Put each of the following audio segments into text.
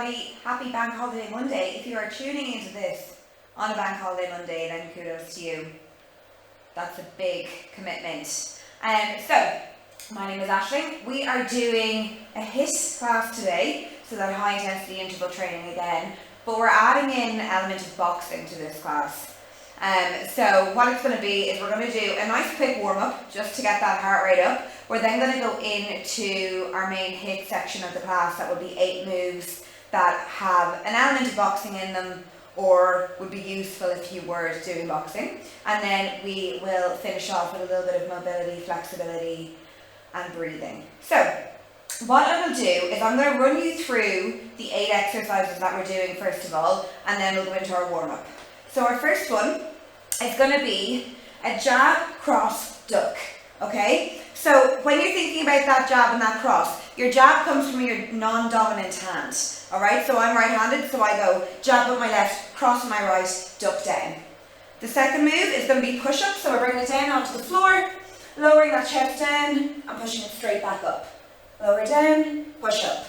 everybody, happy Bank Holiday Monday. If you are tuning into this on a Bank Holiday Monday, then kudos to you. That's a big commitment. So, my name is Aisling. We are doing a HIIT class today, so that high intensity interval training again, but we're adding in an element of boxing to this class. So what it's going to be is we're going to do a nice quick warm-up just to get that heart rate up. We're then going to go into our main HIIT section of the class. That will be 8 moves that have an element of boxing in them, or would be useful if you were doing boxing. And then we will finish off with a little bit of mobility, flexibility and breathing. So what I will do is I'm going to run you through the 8 exercises that we're doing first of all, and then we'll go into our warm-up. So our first one is going to be a jab, cross, duck, okay? So when you're thinking about that jab and that cross, your jab comes from your non-dominant hand, all right? So I'm right-handed, so I go jab with my left, cross with my right, duck down. The second move is going to be push-up, so we're bringing it down onto the floor, lowering that chest down and pushing it straight back up. Lower down, push up.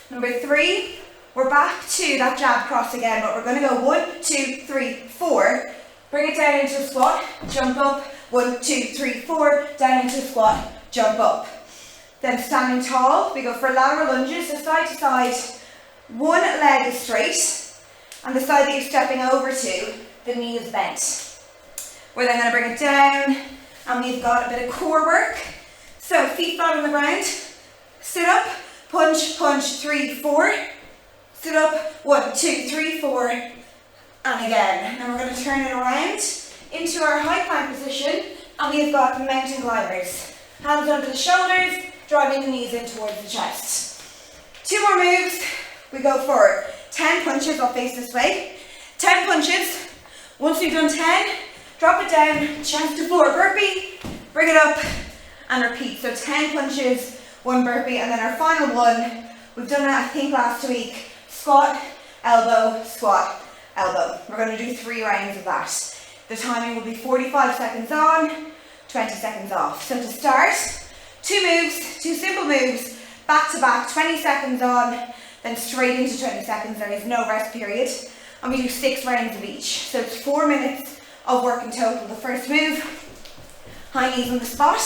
Number 3, we're back to that jab cross again, but we're going to go 1, 2, 3, 4. Bring it down into a squat, jump up. 1, 2, 3, 4, down into a squat, jump up. Then standing tall, we go for lateral lunges, so side to side. One leg is straight, and the side that you're stepping over to, the knee is bent. We're then going to bring it down, and we've got a bit of core work. So feet flat on the ground, sit up, punch, punch, 3, 4. Sit up, 1, 2, 3, 4, and again. Then we're going to turn it around into our high plank position, and we've got the mountain climbers. Hands under the shoulders, driving the knees in towards the chest. 2 more moves. We go for 10 punches. I'll face this way. 10 punches. Once we've done 10, drop it down, chest to floor burpee, bring it up, and repeat. So 10 punches, 1 burpee, and then our final one, we've done it I think last week. Squat, elbow, squat, elbow. We're going to do 3 rounds of that. The timing will be 45 seconds on, 20 seconds off. So to start, 2 moves, 2 simple moves, back to back, 20 seconds on, then straight into 20 seconds. There is no rest period. And we do 6 rounds of each. So it's 4 minutes of work in total. The first move, high knees on the spot.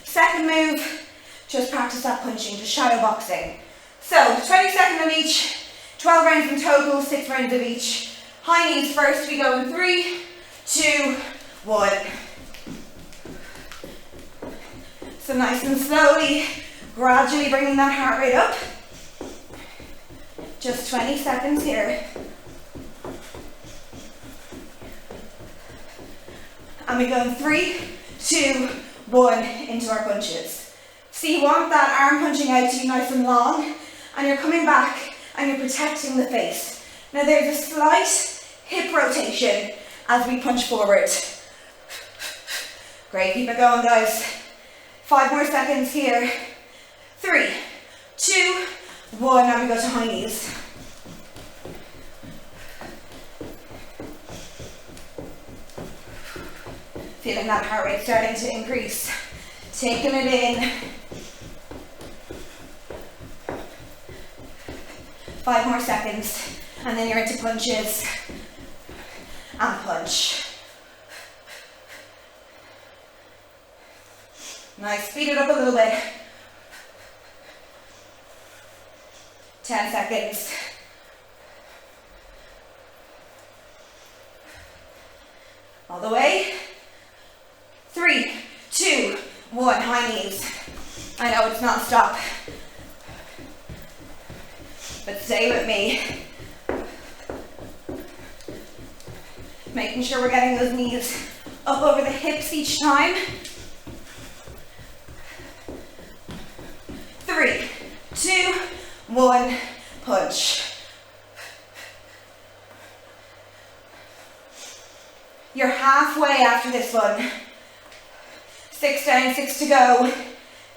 Second move, just practice that punching, just shadow boxing. So 20 seconds on each. 12 rounds in total, 6 rounds of each. High knees first, we go in 3, 2, 1. So nice and slowly, gradually bringing that heart rate up. Just 20 seconds here. And we go in 3, 2, 1 into our punches. So you want that arm punching out to be nice and long, and you're coming back and you're protecting the face. Now there's a slight hip rotation as we punch forward. Great, keep it going guys. 5 more seconds here. 3, 2, 1, now we go to high knees. Feeling that heart rate starting to increase. Taking it in. 5 more seconds, and then you're into punches, and punch. Nice, speed it up a little bit. 10 seconds. All the way. 3, 2, 1, high knees. I know it's non-stop, but stay with me. Making sure we're getting those knees up over the hips each time. 3, 2, 1, punch. You're halfway after this one. 6 down, 6 to go.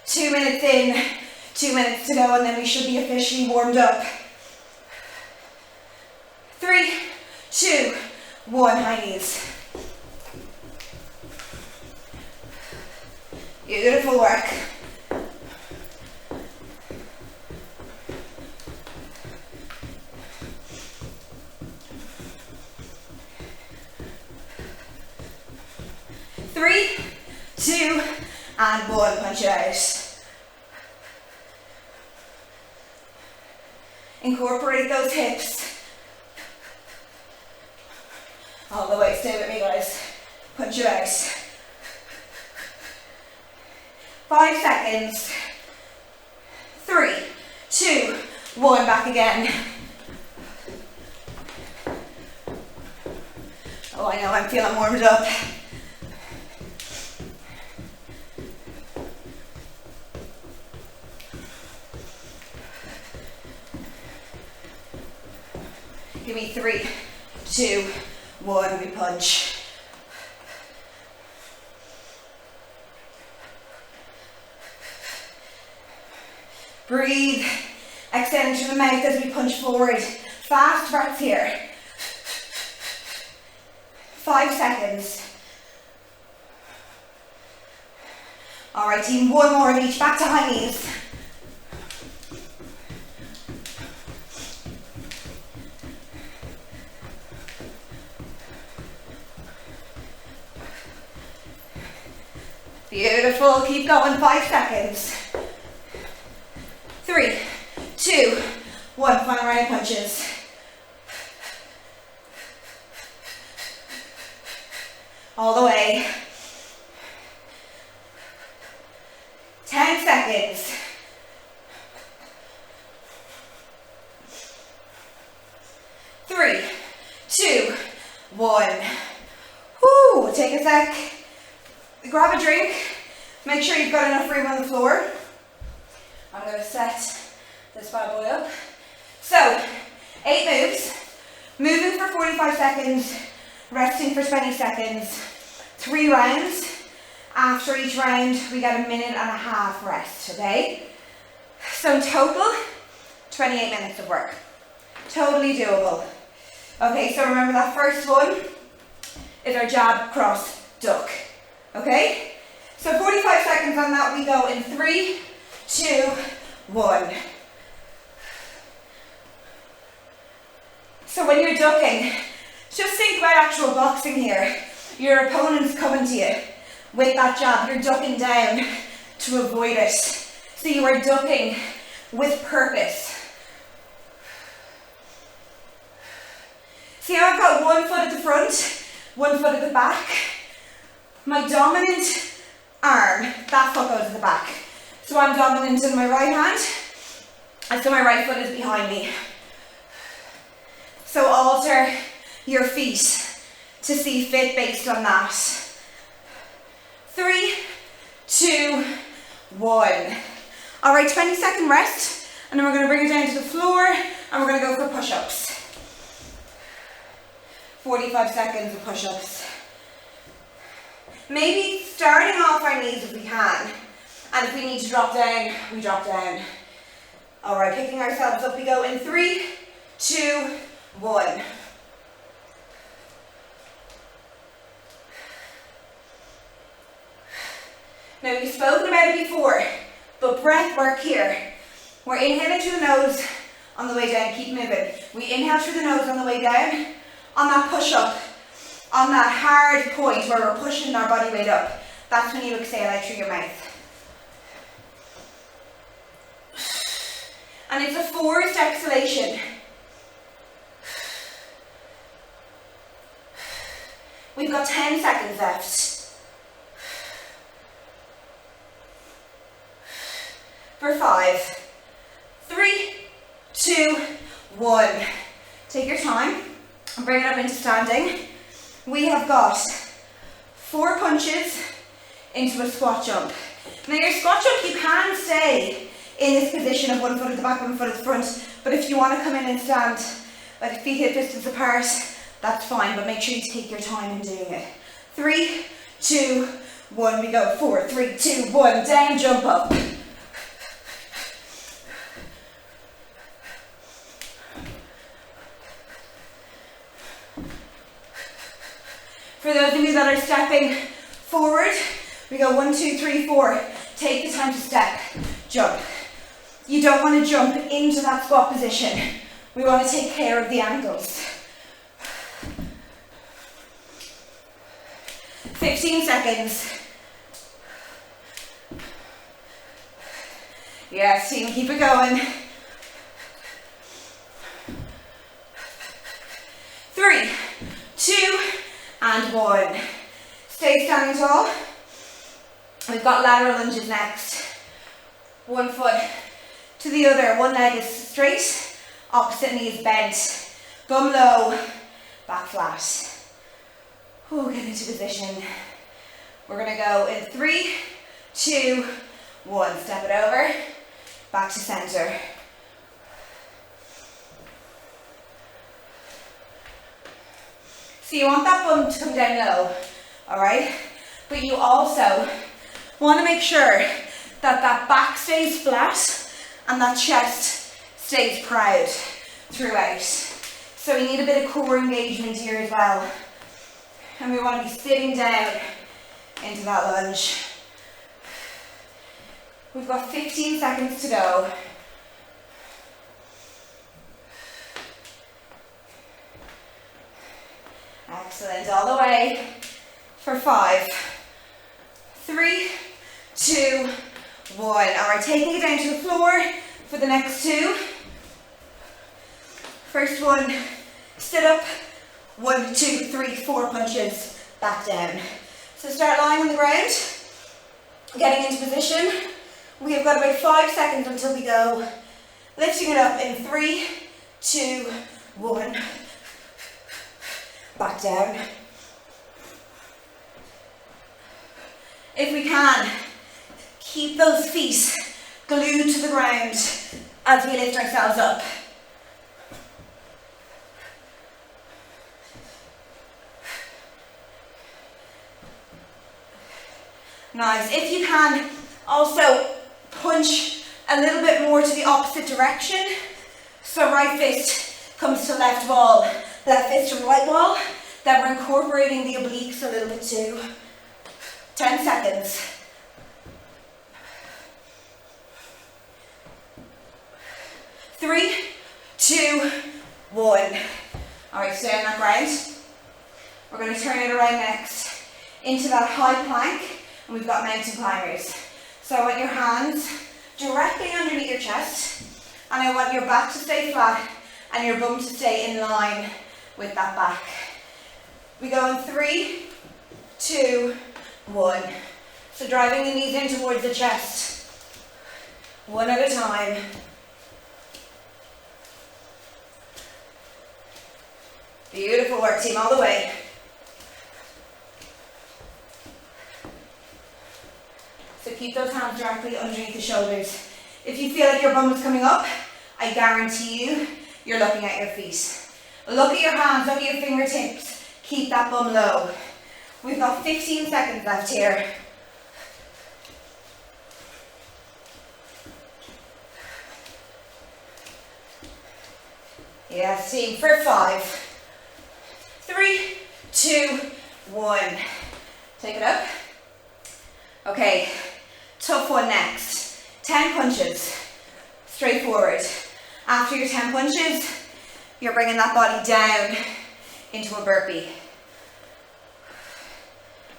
2 minutes in, 2 minutes to go, and then we should be officially warmed up. 3, 2, 1, high knees. Beautiful work. 3, 2, and 1. Punch it out. Incorporate those hips. All the way, stay with me guys. Punch it out. 5 seconds. 3, 2, 1, back again. Oh, I know, I'm feeling warmed up. Give me 3, 2, 1, we punch. Breathe, extend through the mouth as we punch forward. Fast breaths here. 5 seconds. All right, team, 1 more of each, back to high knees. Beautiful, keep going, 5 seconds. 3, 2, 1, final round of punches. All the way. 10 seconds. 3, 2, 1. Whoo, take a sec. Grab a drink. Make sure you've got enough room on the floor. I'm going to set this bad boy up. So, 8 moves. Moving for 45 seconds. Resting for 20 seconds. 3 rounds. After each round, we get a minute and a half rest, okay? So in total, 28 minutes of work. Totally doable. Okay, so remember that first one is our jab, cross, duck. Okay? So 45 seconds on that, we go in 3, 2, 1. So when you're ducking, just think about actual boxing here. Your opponent's coming to you with that jab. You're ducking down to avoid it. So you are ducking with purpose. See how I've got 1 foot at the front, 1 foot at the back? My dominant arm, that foot goes at the back. So I'm dominant in my right hand, and so my right foot is behind me. So alter your feet to see fit based on that. 3, 2, 1. All right, 20-second rest, and then we're going to bring it down to the floor, and we're going to go for push-ups. 45 seconds of push-ups. Maybe starting off our knees if we can, and if we need to drop down, we drop down. All right, picking ourselves up, we go in 3, 2, 1. Now we've spoken about it before, but breath work here. We're inhaling through the nose on the way down, keep moving. We inhale through the nose on the way down. On that push up, on that hard point where we're pushing our body weight up, that's when you exhale out through your mouth. And it's a forced exhalation. We've got 10 seconds left. For 5, 3, 2, 1. Take your time and bring it up into standing. We have got 4 punches into a squat jump. Now your squat jump, you can stay in this position of 1 foot at the back, 1 foot at the front, but if you want to come in and stand like feet hip distance apart, that's fine, but make sure you take your time in doing it. 3, 2, 1, we go. 4, 3, 2, 1, down, jump up. For those of you that are stepping forward, we go 1, 2, 3, 4. Take the time to step, jump. You don't want to jump into that squat position. We want to take care of the ankles. 15 seconds. Yes, team, keep it going. 3, 2, and 1. Stay standing tall. We've got lateral lunges next. One foot to the other, one leg is straight, opposite knee is bent. Bum low, back flat. Ooh, get into position. We're gonna go in 3, 2, 1. Step it over, back to center. So you want that bum to come down low, all right? But you also want to make sure that that back stays flat and that chest stays proud throughout. So we need a bit of core engagement here as well. And we want to be sitting down into that lunge. We've got 15 seconds to go. Excellent, all the way for 5, 3, 2, 1. All right, taking it down to the floor for the next 2. First one, sit up, 1, 2, 3, 4 punches, back down. So start lying on the ground, getting into position. We have got about 5 seconds until we go. Lifting it up in 3, 2, 1. Back down. If we can, keep those feet glued to the ground as we lift ourselves up. Nice. If you can, also punch a little bit more to the opposite direction. So right fist comes to left wall, left fist to right wall. Then we're incorporating the obliques a little bit too. 10 seconds. 3, 2, 1. All right, stay on that ground. We're going to turn it around next into that high plank, and we've got mountain climbers. So I want your hands directly underneath your chest, and I want your back to stay flat and your bum to stay in line with that back. We go in 3, 2, 1. So driving the knees in towards the chest. One at a time. Beautiful work, team, all the way. So keep those hands directly underneath the shoulders. If you feel like your bum is coming up, I guarantee you, you're looking at your feet. Look at your hands, look at your fingertips. Keep that bum low. We've got 15 seconds left here. Yes, team, for 5, 3, 2, 1. Take it up. Okay, tough one next. 10 punches, straight forward. After your 10 punches, you're bringing that body down into a burpee.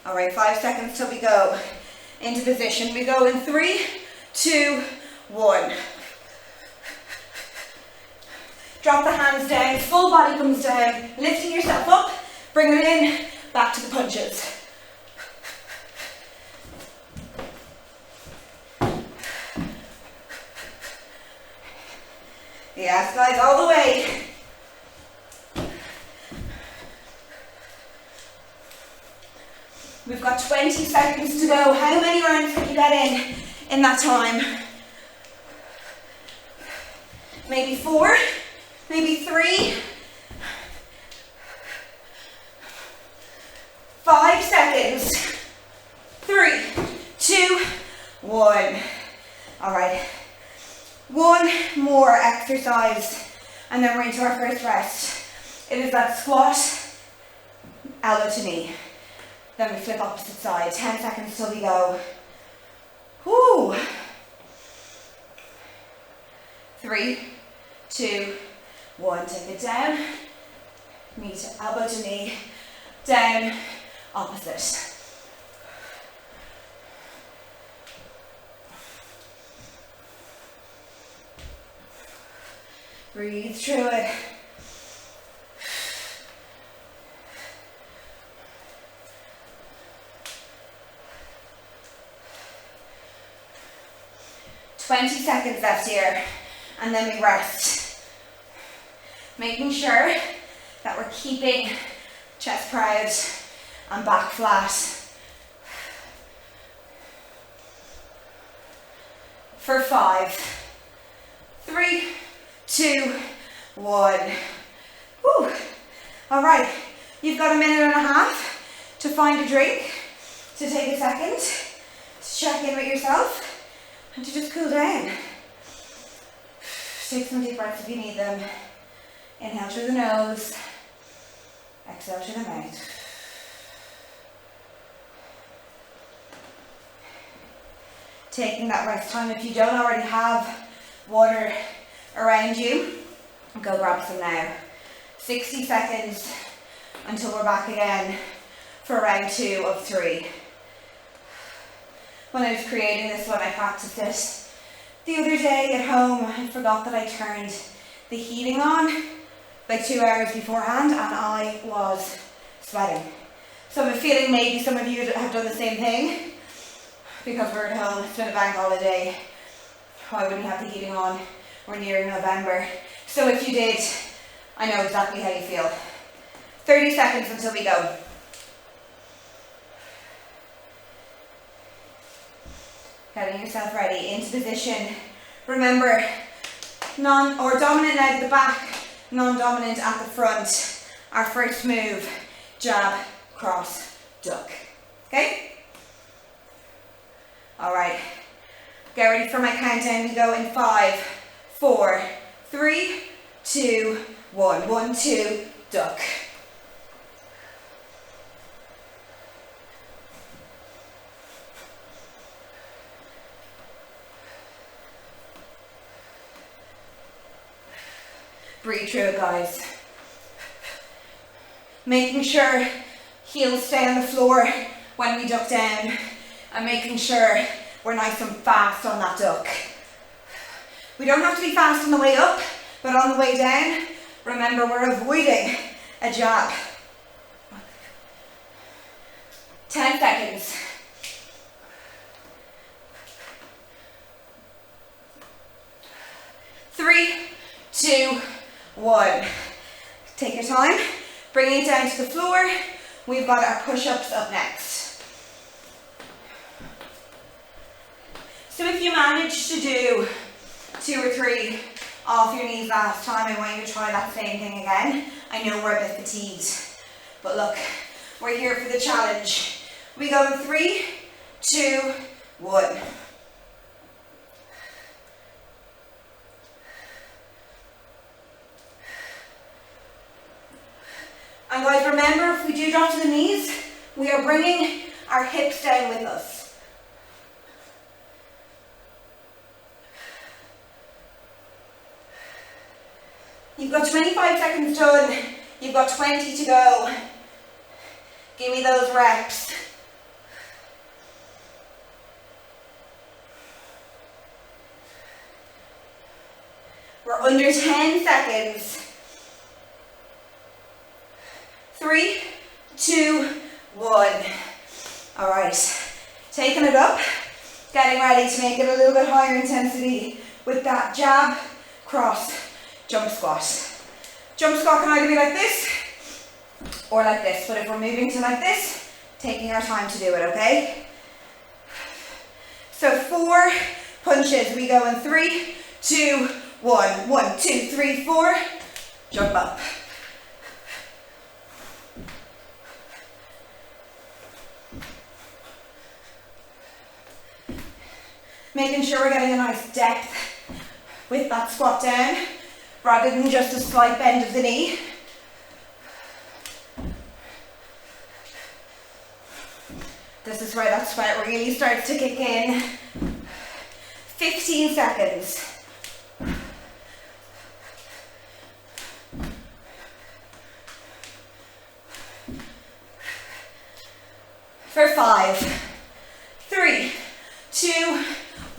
All right, 5 seconds till we go into position. We go in 3, 2, 1. Drop the hands down, full body comes down, lifting yourself up, bring it in, back to the punches. Yes, guys, all the way. We've got 20 seconds to go. How many rounds can you get in that time? Maybe 4, maybe 3. 5 seconds. 3, 2, 1. All right. One more exercise, and then we're into our first rest. It is that squat, elbow to knee. Then we flip opposite side. 10 seconds till we go. Whoo! 3, 2, 1. Take it down. Knee to elbow to knee. Down, opposite. Breathe through it. "20 seconds left here, and then we rest. Making sure that we're keeping chest proud and back flat. For 5, 3, 2, 1. Whew. All right, you've got a minute and a half to find a drink, to take a second, to check in with yourself, and to just cool down. Take some deep breaths if you need them. Inhale through the nose, exhale through the mouth. Taking that rest time. If you don't already have water around you, go grab some now. 60 seconds until we're back again for round 2 of 3. When I was creating this one, I practiced it the other day at home. I forgot that I turned the heating on like 2 hours beforehand, and I was sweating. So I'm feeling maybe some of you have done the same thing. Because we're at home, it's been a bank holiday. Why wouldn't you have the heating on? We're nearing November. So if you did, I know exactly how you feel. 30 seconds until we go. Getting yourself ready into position. Remember, dominant now at the back, non-dominant at the front. Our first move, jab, cross, duck. Okay? All right, get ready for my countdown. We go in 5, 4, 3, 2, 1. 1, 2, duck. Breathe through it, guys. Making sure heels stay on the floor when we duck down. And making sure we're nice and fast on that duck. We don't have to be fast on the way up, but on the way down, remember we're avoiding a jab. 10 seconds. 3, 2, 1. Take your time, bring it down to the floor. We've got our push-ups up next. So if you managed to do 2 or 3 off your knees last time, I want you to try that same thing again. I know we're a bit fatigued, but look, we're here for the challenge. We go in 3, 2, 1. And guys, remember, if we do drop to the knees, we are bringing our hips down with us. You've got 25 seconds done. You've got 20 to go. Give me those reps. We're under 10 seconds. 3, 2, 1. All right, taking it up, getting ready to make it a little bit higher intensity with that jab, cross, jump squat. Jump squat can either be like this or like this, but if we're moving to like this, taking our time to do it, okay? So 4 punches, we go in 3, 2, 1. 1, 2, 3, 4, jump up. Making sure we're getting a nice depth with that squat down, rather than just a slight bend of the knee. This is where that sweat really starts to kick in. 15 seconds. For 5, 3, 2,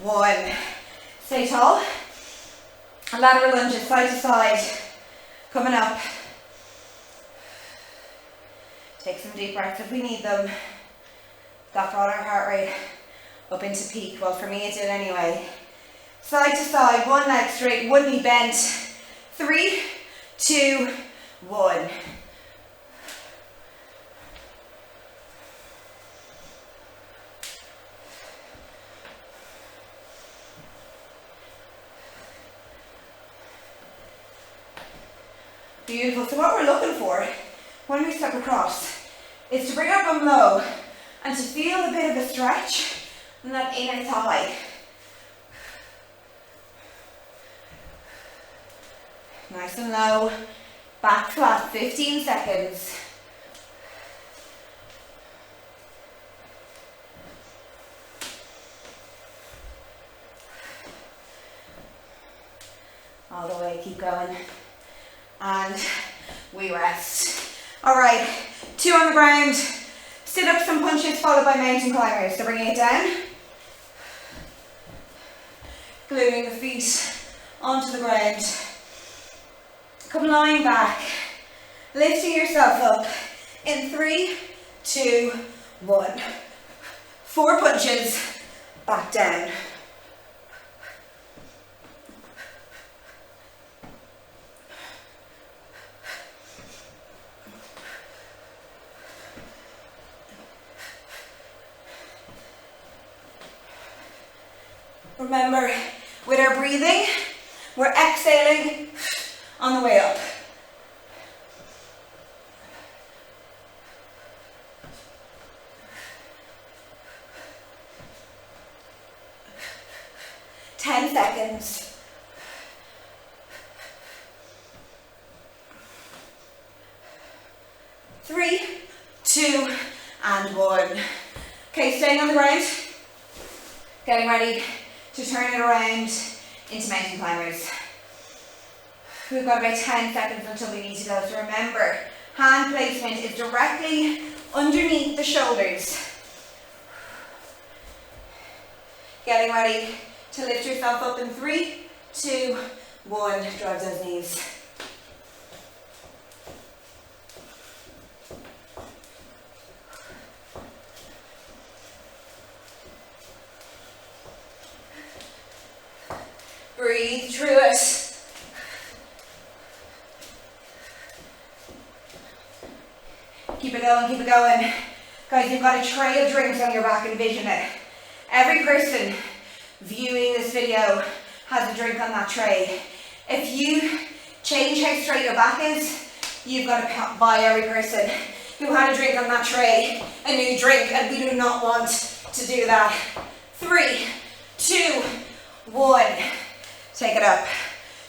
1. Stay tall. Lateral lunges, side to side, coming up. Take some deep breaths if we need them. That brought our heart rate up into peak. Well, for me it did anyway. Side to side, one leg straight, one knee bent. 3, 2, 1. Beautiful. So what we're looking for when we step across is to bring our bum low and to feel a bit of a stretch in that inner thigh. Nice and low, back flat, 15 seconds. All the way, keep going. And we rest. All right, 2 on the ground, sit-ups and punches followed by mountain climbers. So bringing it down, gluing the feet onto the ground. Come lying back, lifting yourself up in 3, 2, 1. 4 punches, back down. Remember, with our breathing, we're exhaling on the way up. Ten seconds. 3, 2, and 1. Okay, staying on the ground. Getting ready to turn it around into mountain climbers. We've got about 10 seconds until we need to go. So remember, hand placement is directly underneath the shoulders. Getting ready to lift yourself up in 3, 2, 1. Drive those knees. Breathe through it. Keep it going, keep it going. Guys, you've got a tray of drinks on your back, envision it. Every person viewing this video has a drink on that tray. If you change how straight your back is, you've got to buy every person who had a drink on that tray a new drink, and we do not want to do that. 3, 2, 1. Take it up.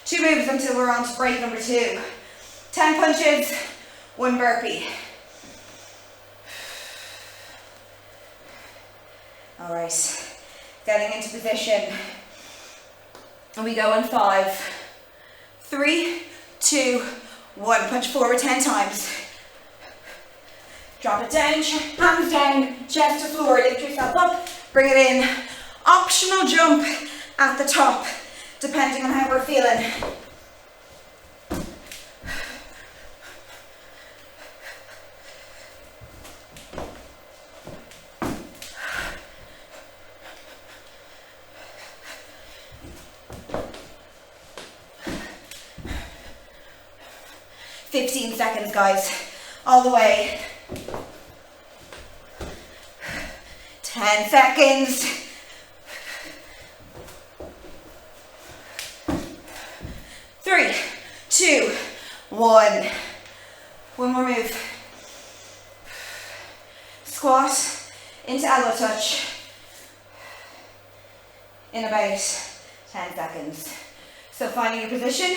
2 moves until we're on to break number 2. 10 punches, 1 burpee. All right, getting into position. And we go in 5, 3, 2, 1. Punch forward 10 times. Drop it down, hands down, chest to floor. Lift yourself up, bring it in. Optional jump at the top, depending on how we're feeling. $15 seconds, guys, all the way. 10 seconds. 3, 2, 1. One more move. Squat into elbow touch in about 10 seconds. So finding your position.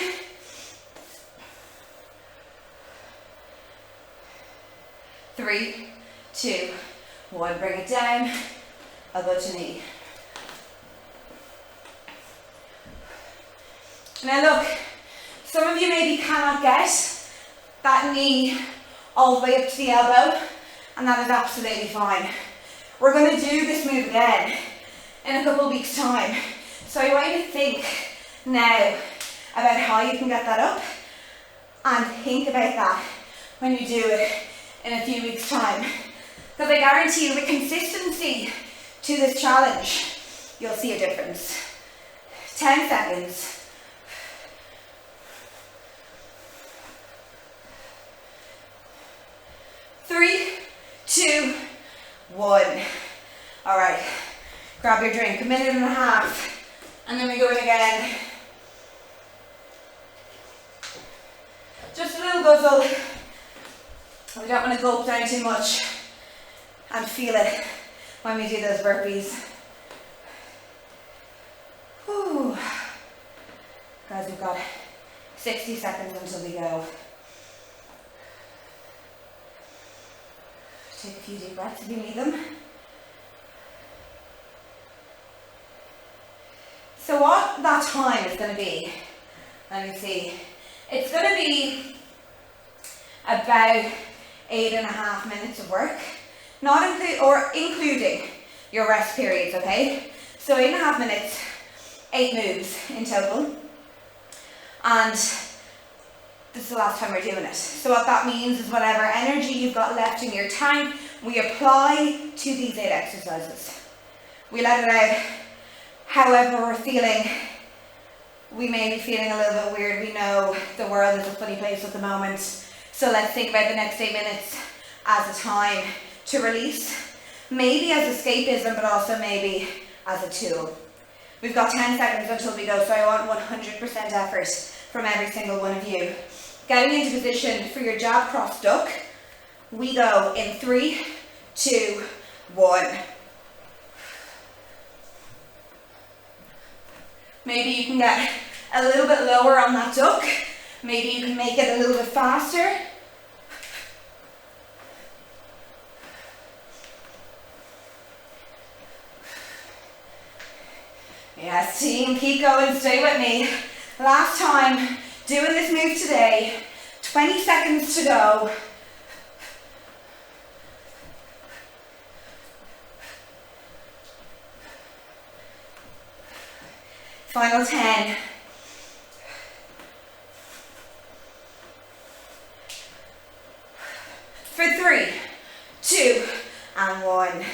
Three, 2, 1. Bring it down, elbow to knee. Now look, some of you maybe cannot get that knee all the way up to the elbow, and that is absolutely fine. We're going to do this move again in a couple of weeks' time. So I want you to think now about how you can get that up, and think about that when you do it in a few weeks' time. Because I guarantee you, with consistency to this challenge, you'll see a difference. 10 seconds. 3, 2, 1. All right, grab your drink, 1.5 minutes, and then we go in again. Just a little guzzle. We don't want to gulp down too much, and feel it when we do those burpees. Whew. Guys, we've got 60 seconds until we go. Take a few deep breaths if you need them. So what that time is going to be, let me see, it's going to be about 8.5 minutes of work, including your rest periods, okay? So 8.5 minutes, 8 moves in total, and this is the last time we're doing it. So what that means is whatever energy you've got left in your tank, we apply to these 8 exercises. We let it out however we're feeling. We may be feeling a little bit weird. We know the world is a funny place at the moment. So let's think about the next 8 minutes as a time to release. Maybe as escapism, but also maybe as a tool. We've got 10 seconds until we go, so I want 100% effort from every single one of you. Getting into position for your jab cross duck. We go in 3, 2, 1. Maybe you can get a little bit lower on that duck. Maybe you can make it a little bit faster. Yes, team, keep going, stay with me. Last time, doing this move today, 20 seconds to go. Final 10. For 3, 2, and 1.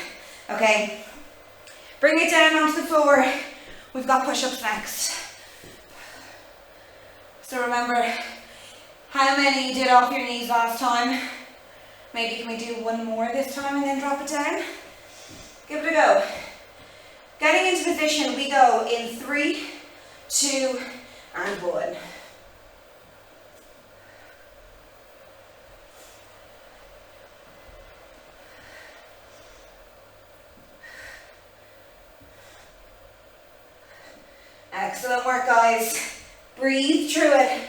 Okay, bring it down onto the floor. We've got push-ups next. So remember how many you did off your knees last time. Maybe can we do one more this time and then drop it down? Give it a go. Getting into position, we go in 3, 2, and 1. Excellent work, guys. Breathe through it.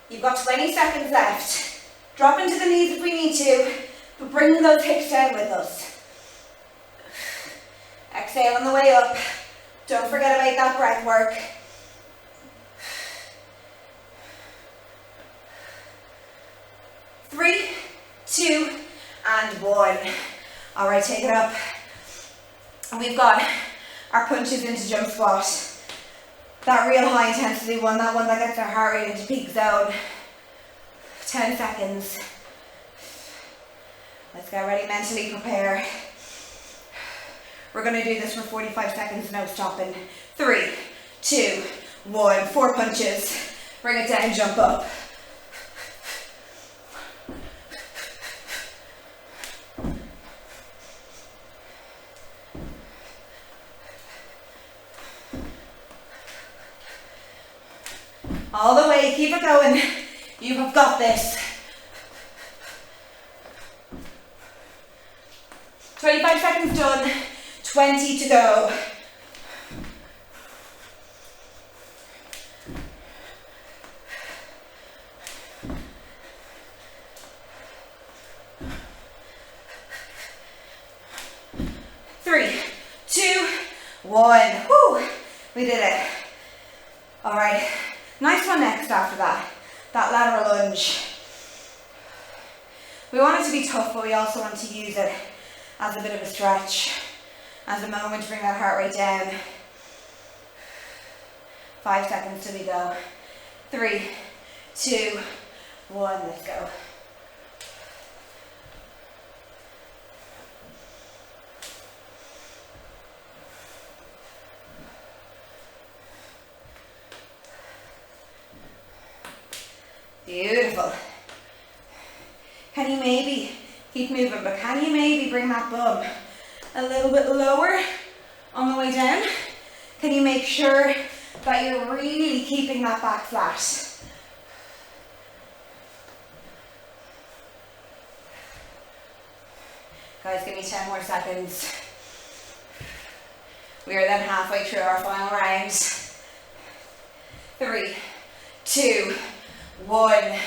You've got 20 seconds left. Drop into the knees if we need to, but bring those hips down with us. Exhale on the way up. Don't forget about that breath work. Three, 2, and 1. All right, take it up. And we've got our punches into jump squat. That real high intensity one, that one that gets our heart rate into peak zone. 10 seconds. Let's get ready, mentally prepare. We're going to do this for 45 seconds, no stopping. 3, 2, 1. 4 punches. Bring it down, jump up. All the way, keep it going. You have got this. 25 seconds done, 20 to go. Three, 2, 1. Woo! We did it. All right. Nice one next after that lateral lunge. We want it to be tough, but we also want to use it as a bit of a stretch. as a moment to bring that heart rate down. 5 seconds till we go. 3, 2, 1, let's go. Beautiful. Can you maybe keep moving, but can you maybe bring that bum a little bit lower on the way down? Can you make sure that you're really keeping that back flat? Guys, give me 10 more seconds. We are then halfway through our final round. 3, 2, 1.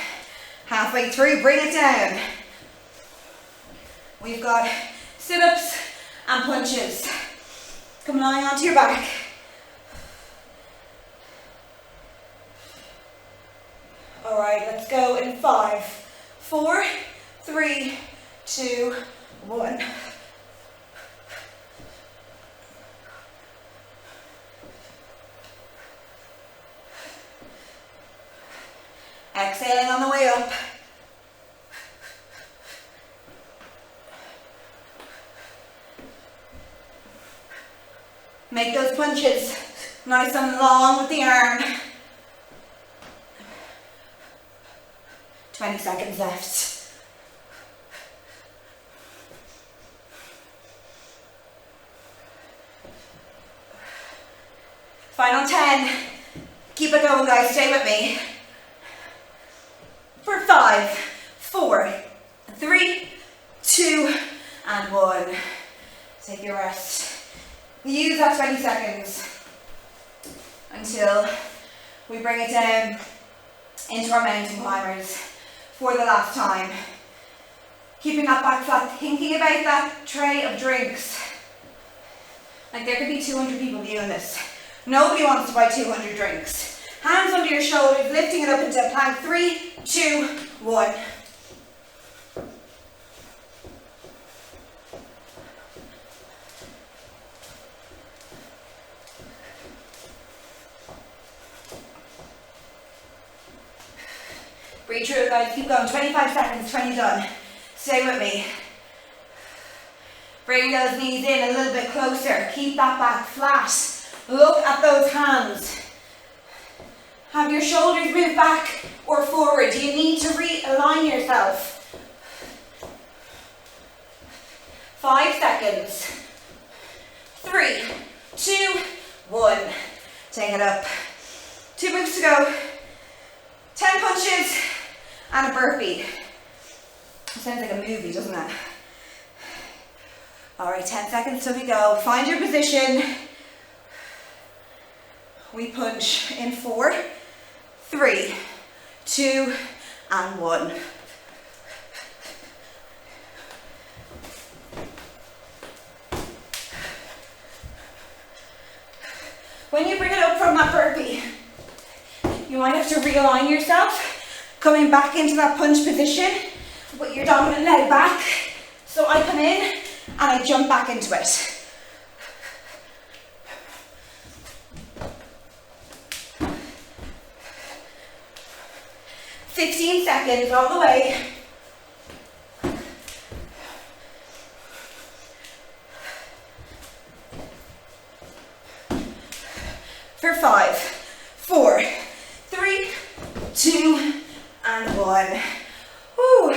Halfway through, bring it down. We've got sit-ups and punches. Come lying onto your back. All right, let's go in 5, 4, 3, 2, 1. Exhaling on the way up. Make those punches nice and long with the arm. 20 seconds left. Final 10. Keep it going, guys. Stay with me. For 5, 4, 3, 2, and 1. Take your rest. Use that 20 seconds until we bring it down into our mountain climbers for the last time. Keeping that back flat, thinking about that tray of drinks. Like there could be 200 people viewing this. Nobody wants to buy 200 drinks. Hands under your shoulders, lifting it up into a plank. 3, 2, 1. Breathe through it, guys. Keep going. 25 seconds, 20 done. Stay with me. Bring those knees in a little bit closer. Keep that back flat. Look at those hands. Have your shoulders move back or forward. You need to realign yourself. 5 seconds. 3, 2, 1. Take it up. 2 moves to go. 10 punches and a burpee. Sounds like a movie, doesn't it? All right, 10 seconds till we go. Find your position. We punch in 4, 3, 2, and 1. When you bring it up from that burpee, you might have to realign yourself, coming back into that punch position, put your dominant leg back. So I come in and I jump back into it. $15 seconds all the way. For 5, 4, 3, 2, and 1. Whew.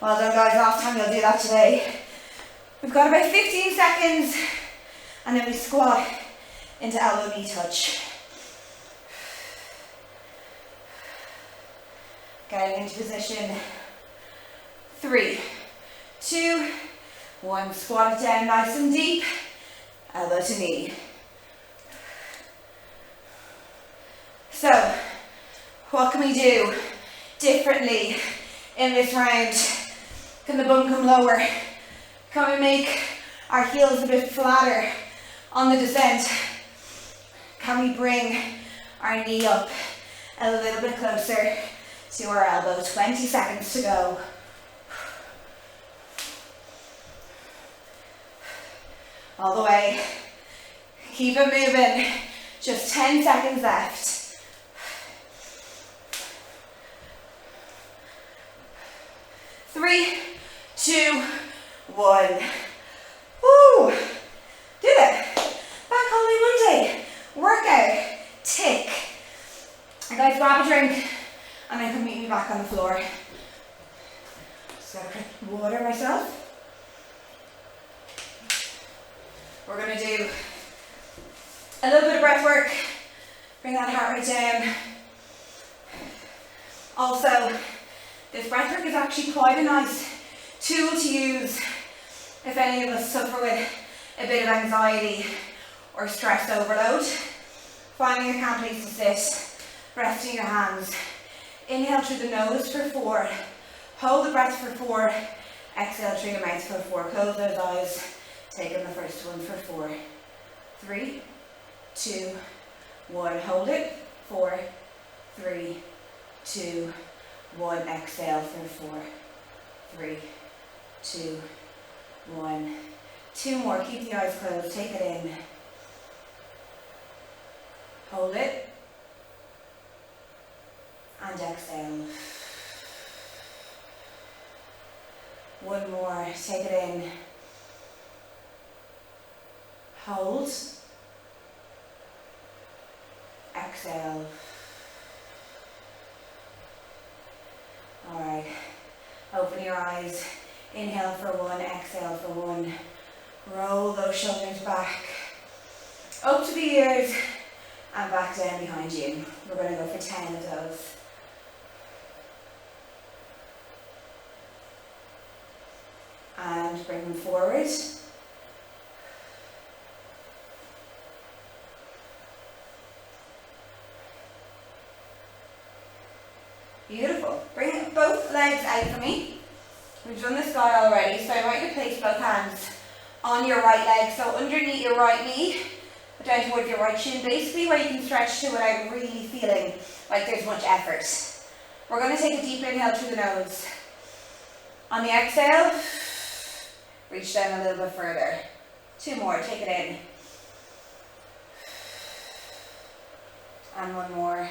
Well done, guys. Last time you'll do that today. We've got about 15 seconds and then we squat into elbow knee touch. Getting into position. 3, 2, 1. Squat it down nice and deep. Elbow to knee. So, what can we do differently in this round? Can the bum come lower? Can we make our heels a bit flatter on the descent? Can we bring our knee up a little bit closer to our elbow? 20 seconds to go. All the way. Keep it moving. Just 10 seconds left. 3, 2, 1. Woo! Do it. Bank holiday Monday. Workout. Tick. Guys, grab a drink and then come meet me back on the floor. Just gotta drink water myself. We're gonna do a little bit of breath work. Bring that heart rate down. Also, this breath work is actually quite a nice tool to use if any of us suffer with a bit of anxiety or stress overload. Finding a calm place to sit, resting your hands. Inhale through the nose for 4. Hold the breath for 4. Exhale through your mouth for 4. Close those eyes. Take in the first one for 4. 3, 2, 1. Hold it. 4, 3, 2, 1. Exhale for 4, 3, 2, 1. 2 more. Keep the eyes closed. Take it in. Hold it. And exhale. 1 more. Take it in. Hold. Exhale. Alright. Open your eyes. Inhale for 1, exhale for 1. Roll those shoulders back. Up to the ears and back down behind you. We're going to go for 10 of those. And bring them forward. Beautiful. Bring both legs out for me. We've done this guy already, so I want you to place both hands on your right leg, so underneath your right knee, but down towards your right shin, basically where you can stretch to without really feeling like there's much effort. We're going to take a deep inhale through the nose. On the exhale, reach down a little bit further. 2 more, take it in. And 1 more.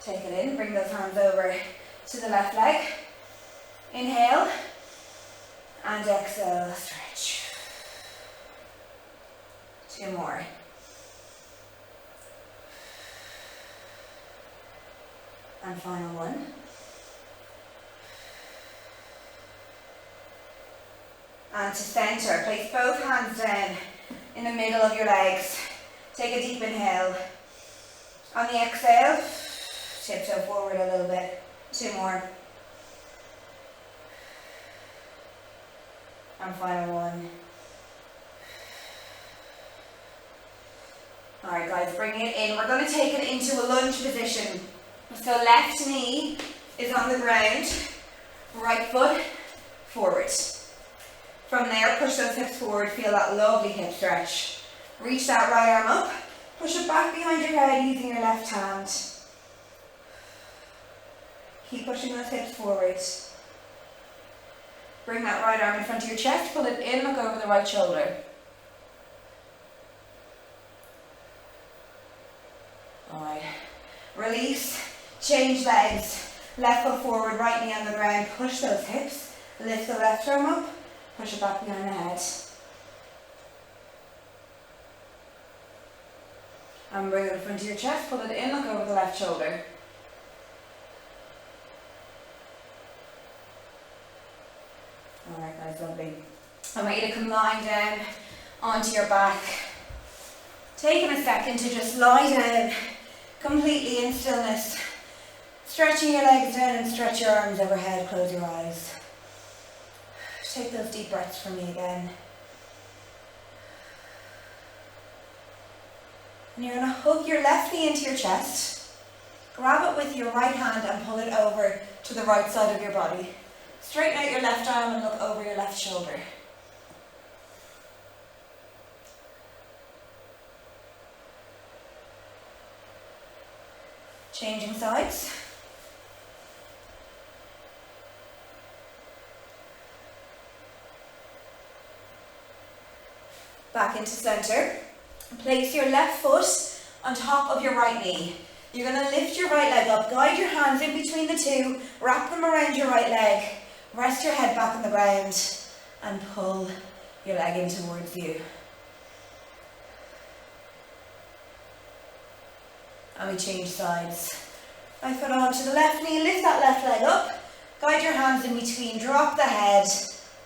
Take it in, bring those hands over to the left leg. Inhale and exhale, stretch. 2 more. And final 1. And to center, place both hands down in the middle of your legs. Take a deep inhale. On the exhale, tiptoe forward a little bit. 2 more. And final 1. Alright guys, bring it in. We're going to take it into a lunge position. So left knee is on the ground, right foot forward. From there, push those hips forward, feel that lovely hip stretch. Reach that right arm up, push it back behind your head using your left hand. Keep pushing those hips forward. Bring that right arm in front of your chest, pull it in, look over the right shoulder. Alright, release, change legs, left foot forward, right knee on the ground, push those hips, lift the left arm up, push it back behind the head. And bring it in front of your chest, pull it in, look over the left shoulder. Alright guys, lovely. I want you to come lying down onto your back. Taking a second to just lie down completely in stillness. Stretching your legs down and stretch your arms overhead, close your eyes. Take those deep breaths for me again. And you're going to hook your left knee into your chest. Grab it with your right hand and pull it over to the right side of your body. Straighten out your left arm and look over your left shoulder. Changing sides. back into centre. Place your left foot on top of your right knee. You're going to lift your right leg up, guide your hands in between the two, wrap them around your right leg, rest your head back on the ground and pull your leg in towards you. And we change sides. Right foot onto the left knee, lift that left leg up, guide your hands in between, drop the head,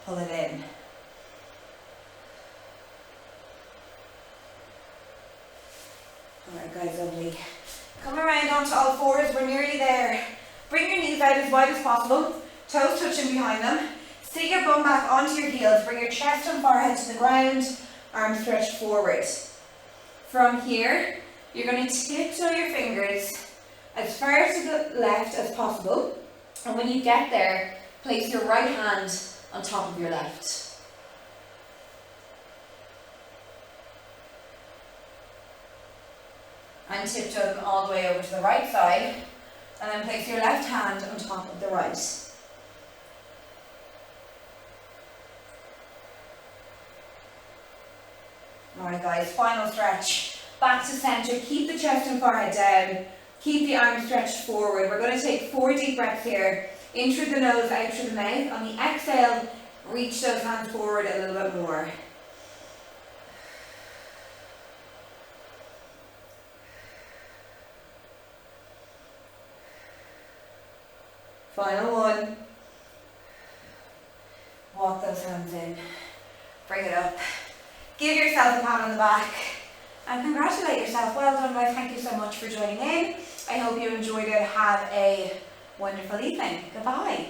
pull it in. Alright guys, lovely. Come around onto all fours, we're nearly there. Bring your knees out as wide as possible, toes touching behind them. Sit your bum back onto your heels, bring your chest and forehead to the ground, arms stretched forward. From here, you're going to tiptoe your fingers as far to the left as possible, and when you get there, place your right hand on top of your left. And tiptoe them all the way over to the right side, and then place your left hand on top of the right. Alright guys, final stretch. Back to centre, keep the chest and forehead down, keep the arms stretched forward. We're going to take 4 deep breaths here, in through the nose, out through the mouth. On the exhale, reach those hands forward a little bit more. Final one. Walk those hands in, bring it up. Give yourself a pat on the back. And congratulate yourself. Well done guys, thank you so much for joining in. I hope you enjoyed it. Have a wonderful evening. Goodbye.